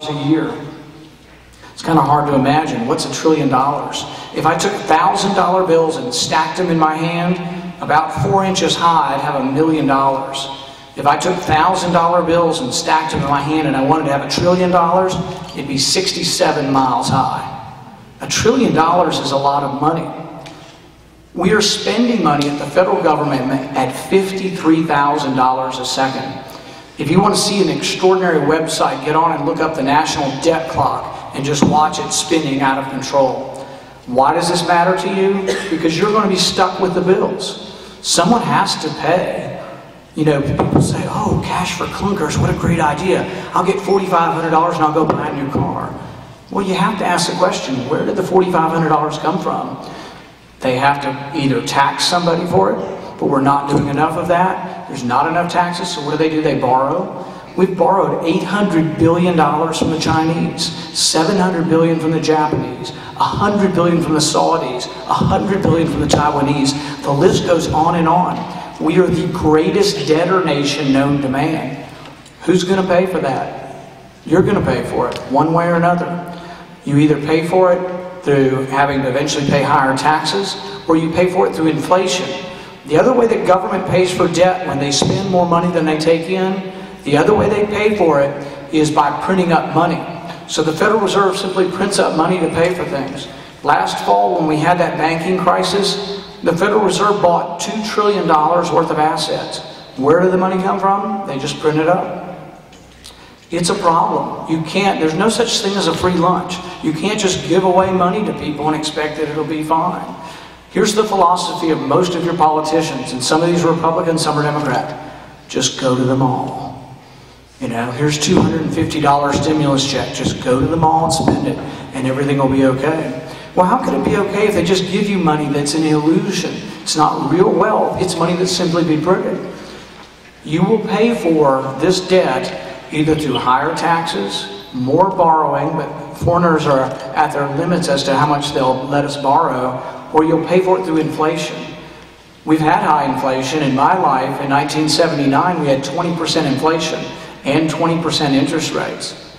a year. It's kind of hard to imagine. What's $1 trillion? If I took $1,000 bills and stacked them in my hand, about 4 inches high, I'd have $1 million. If I took $1,000 bills and stacked them in my hand and I wanted to have $1 trillion, it'd be 67 miles high. $1 trillion is a lot of money. We are spending money at the federal government at $53,000 a second. If you want to see an extraordinary website, get on and look up the national debt clock and just watch it spinning out of control. Why does this matter to you? Because you're going to be stuck with the bills. Someone has to pay. You know, people say, oh, cash for clunkers, what a great idea. I'll get $4,500 and I'll go buy a new car. Well, you have to ask the question, where did the $4,500 come from? They have to either tax somebody for it, but we're not doing enough of that. There's not enough taxes, so what do? They borrow. We've borrowed $800 billion from the Chinese, $700 billion from the Japanese, $100 billion from the Saudis, $100 billion from the Taiwanese. The list goes on and on. We are the greatest debtor nation known to man. Who's going to pay for that? You're going to pay for it, one way or another. You either pay for it through having to eventually pay higher taxes, or you pay for it through inflation. The other way that government pays for debt when they spend more money than they take in, the other way they pay for it is by printing up money. So the Federal Reserve simply prints up money to pay for things. Last fall, when we had that banking crisis, the Federal Reserve bought $2 trillion worth of assets. Where did the money come from? They just print it up. It's a problem. You can't, there's no such thing as a free lunch. You can't just give away money to people and expect that it'll be fine. Here's the philosophy of most of your politicians, and some of these are Republican, some are Democrat. Just go to the mall. You know, here's $250 stimulus check. Just go to the mall and spend it, and everything will be okay. Well, how could it be okay if they just give you money that's an illusion? It's not real wealth. It's money that's simply been printed. You will pay for this debt either through higher taxes, more borrowing, but foreigners are at their limits as to how much they'll let us borrow, or you'll pay for it through inflation. We've had high inflation. In my life, in 1979, we had 20% inflation and 20% interest rates.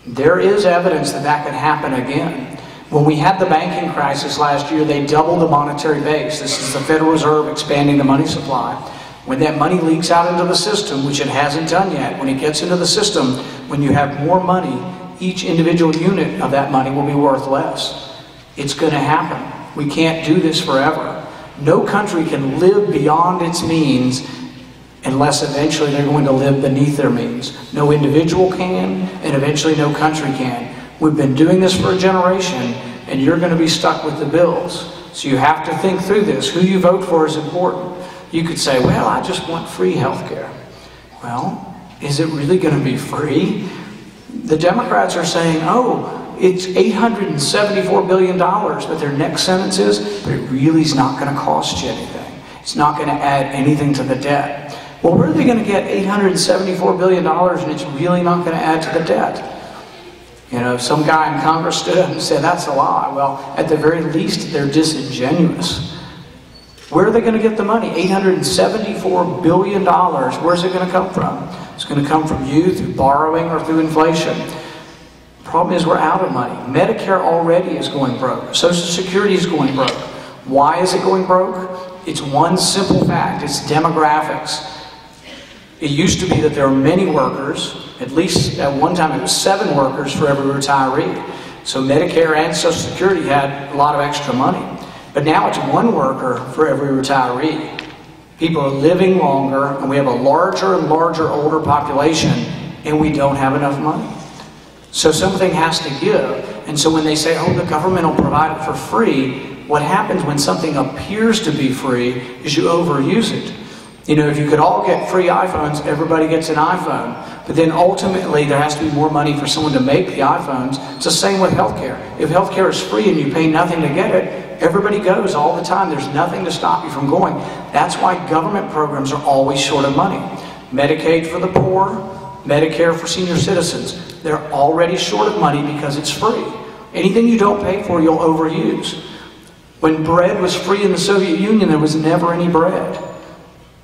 There is evidence that that could happen again. When we had the banking crisis last year, they doubled the monetary base. This is the Federal Reserve expanding the money supply. When that money leaks out into the system, which it hasn't done yet, when it gets into the system, when you have more money, each individual unit of that money will be worth less. It's going to happen. We can't do this forever. No country can live beyond its means unless eventually they're going to live beneath their means. No individual can, and eventually no country can. We've been doing this for a generation, and you're going to be stuck with the bills. So you have to think through this. Who you vote for is important. You could say, well, I just want free health care. Well, is it really going to be free? The Democrats are saying, oh, it's $874 billion, but their next sentence is, but it really is not going to cost you anything. It's not going to add anything to the debt. Well, where are they going to get $874 billion and it's really not going to add to the debt? You know, some guy in Congress stood up and said, that's a lie. Well, at the very least, they're disingenuous. Where are they going to get the money? $874 billion. Where's it going to come from? It's going to come from you through borrowing or through inflation. The problem is we're out of money. Medicare already is going broke. Social Security is going broke. Why is it going broke? It's one simple fact. It's demographics. It used to be that there were many workers. At least at one time it was 7 workers for every retiree. So Medicare and Social Security had a lot of extra money. But now it's 1 worker for every retiree. People are living longer, and we have a larger and larger older population, and we don't have enough money. So something has to give. And so when they say, oh, the government will provide it for free, what happens when something appears to be free is you overuse it. You know, if you could all get free iPhones, everybody gets an iPhone. But then ultimately there has to be more money for someone to make the iPhones. It's the same with healthcare. If healthcare is free and you pay nothing to get it, everybody goes all the time. There's nothing to stop you from going. That's why government programs are always short of money. Medicaid for the poor, Medicare for senior citizens. They're already short of money because it's free. Anything you don't pay for, you'll overuse. When bread was free in the Soviet Union, there was never any bread.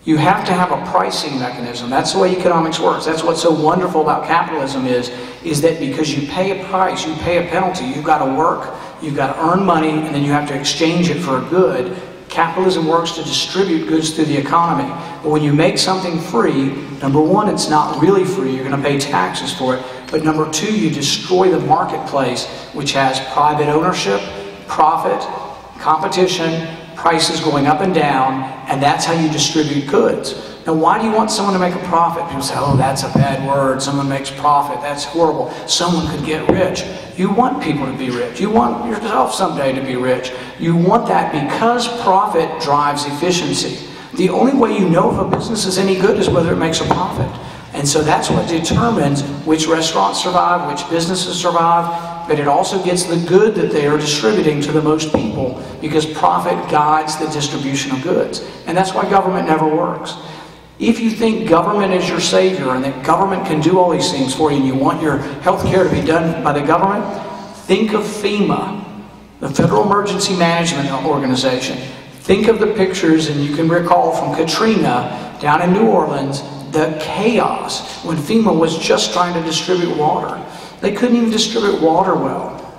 You have to have a pricing mechanism. That's the way economics works. That's what's so wonderful about capitalism is that because you pay a price, you pay a penalty, you've got to work, you've got to earn money, and then you have to exchange it for a good. Capitalism works to distribute goods through the economy. But when you make something free, number one, it's not really free. You're going to pay taxes for it. But number two, you destroy the marketplace, which has private ownership, profit, competition, prices going up and down, and that's how you distribute goods. Now, why do you want someone to make a profit? People say, oh, that's a bad word. Someone makes profit. That's horrible. Someone could get rich. You want people to be rich. You want yourself someday to be rich. You want that because profit drives efficiency. The only way you know if a business is any good is whether it makes a profit. And so that's what determines which restaurants survive, which businesses survive, but it also gets the good that they are distributing to the most people because profit guides the distribution of goods. And that's why government never works. If you think government is your savior and that government can do all these things for you and you want your health care to be done by the government, think of FEMA, the Federal Emergency Management Organization. Think of the pictures, and you can recall from Katrina down in New Orleans, the chaos when FEMA was just trying to distribute water. They couldn't even distribute water well.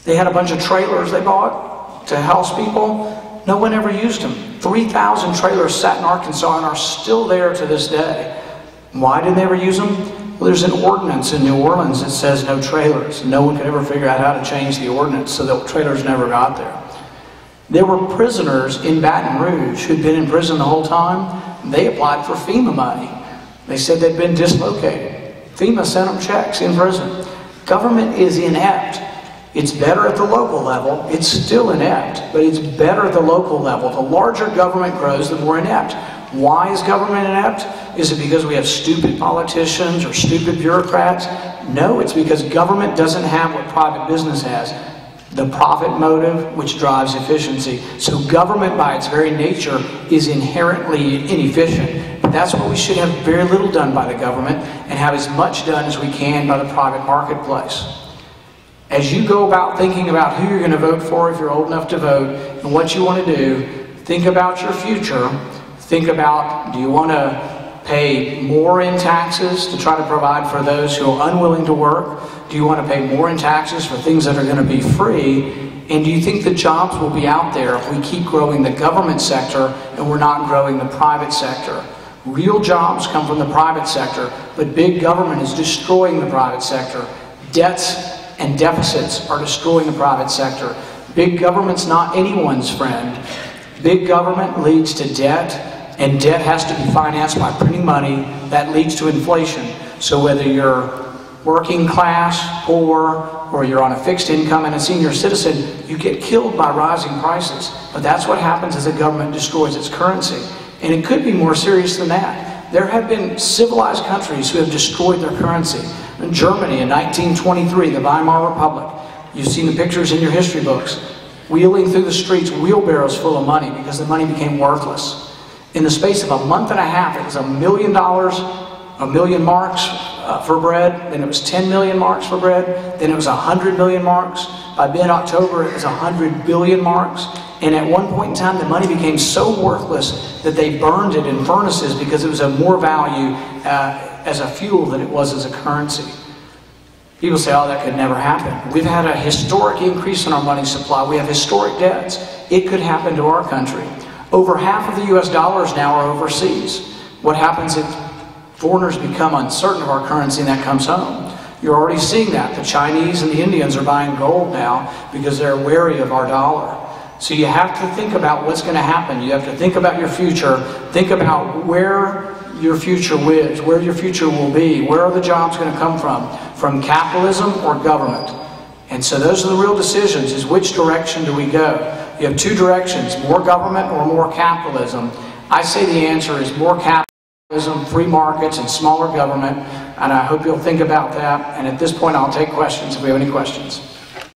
They had a bunch of trailers they bought to house people. No one ever used them. 3,000 trailers sat in Arkansas and are still there to this day. Why didn't they ever use them? Well, there's an ordinance in New Orleans that says no trailers. No one could ever figure out how to change the ordinance, so the trailers never got there. There were prisoners in Baton Rouge who'd been in prison the whole time. They applied for FEMA money. They said they'd been dislocated. FEMA sent them checks in prison. Government is inept. It's better at the local level. It's still inept, but it's better at the local level. The larger government grows, the more inept. Why is government inept? Is it because we have stupid politicians or stupid bureaucrats? No, it's because government doesn't have what private business has. The profit motive, which drives efficiency. So government, by its very nature, is inherently inefficient. But that's why we should have very little done by the government and have as much done as we can by the private marketplace. As you go about thinking about who you're going to vote for if you're old enough to vote and what you want to do, think about your future. Think about, do you want to pay more in taxes to try to provide for those who are unwilling to work? Do you want to pay more in taxes for things that are going to be free? And do you think the jobs will be out there if we keep growing the government sector and we're not growing the private sector? Real jobs come from the private sector, but big government is destroying the private sector. Debts and deficits are destroying the private sector. Big government's not anyone's friend. Big government leads to debt, and debt has to be financed by printing money. That leads to inflation. So whether you're working class, poor, or you're on a fixed income and a senior citizen, you get killed by rising prices. But that's what happens as the government destroys its currency. And it could be more serious than that. There have been civilized countries who have destroyed their currency. In Germany in 1923, the Weimar Republic, you've seen the pictures in your history books, wheeling through the streets, wheelbarrows full of money because the money became worthless. In the space of a month and a half, it was $1 million, 1,000,000 marks for bread, then it was 10 million marks for bread, then it was 100 million marks. By mid-October, it was 100 billion marks. And at one point in time, the money became so worthless that they burned it in furnaces because it was of more value as a fuel than it was as a currency. People say, oh, that could never happen. We've had a historic increase in our money supply. We have historic debts. It could happen to our country. Over half of the US dollars now are overseas. What happens if foreigners become uncertain of our currency and that comes home? You're already seeing that. The Chinese and the Indians are buying gold now because they're wary of our dollar. So you have to think about what's going to happen. You have to think about your future. Think about where your future is, where your future will be. Where are the jobs going to come from? From capitalism or government? And so those are the real decisions, is which direction do we go? You have two directions, more government or more capitalism. I say the answer is more capitalism, free markets, and smaller government. And I hope you'll think about that. And at this point, I'll take questions if we have any questions.